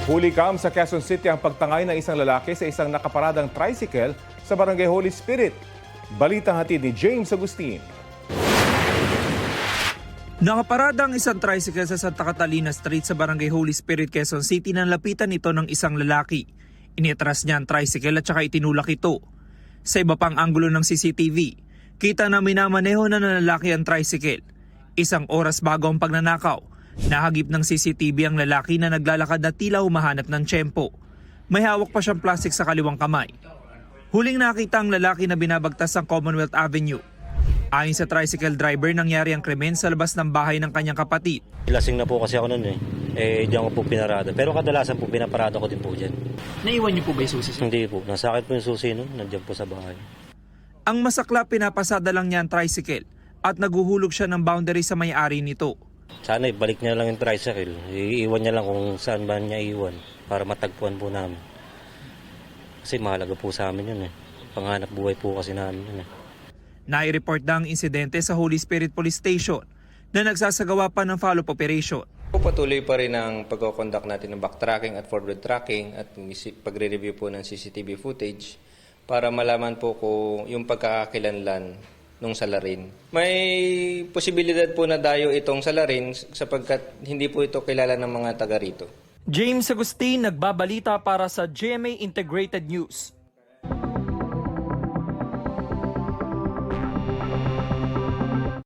Huli kam sa Quezon City ang pagtangay ng isang lalaki sa isang nakaparadang tricycle sa Barangay Holy Spirit. Balitang hatid ni James Agustin. Nakaparadang isang tricycle sa Santa Catalina Street sa Barangay Holy Spirit, Quezon City nang lapitan ito ng isang lalaki. Iniatras niya ang tricycle at saka itinulak ito. Sa iba pang anggulo ng CCTV, kita na minamaneho na ng lalaki ang tricycle. Isang oras bago ang pagnanakaw, nahagip ng CCTV ang lalaki na naglalakad na tila humahanap ng tiyempo. May hawak pa siyang plastic sa kaliwang kamay. Huling nakita ang lalaki na binabagtas ang Commonwealth Avenue. Ayon sa tricycle driver, nangyari ang krimen sa labas ng bahay ng kanyang kapatid. Lasing na po kasi ako noon di ako po pinarada. Pero kadalasan po pinaparada ko din po dyan. Naiwan niyo po ba yung susi? Hindi po. Nasa akin po yung susi noon. Nandiyan po sa bahay. Ang masakla, pinapasada lang niya ang tricycle at naguhulog siya ng boundary sa may-ari nito. Sana ibalik niya lang yung tricycle. Iiwan niya lang kung saan ba niya iwan para matagpuan po namin. Kasi mahalaga po sa amin yun Panghanap buhay po kasi namin yun Nai-report na ang insidente sa Holy Spirit Police Station na nagsasagawa pa ng follow-up operation. Patuloy pa rin ang pagkoconduct natin ng backtracking at forward tracking at pagre-review po ng CCTV footage para malaman po kung yung pagkakakilanlan ng salarin. May posibilidad po na dayo itong salarin sapagkat hindi po ito kilala ng mga taga rito. James Agustin, nagbabalita para sa GMA Integrated News.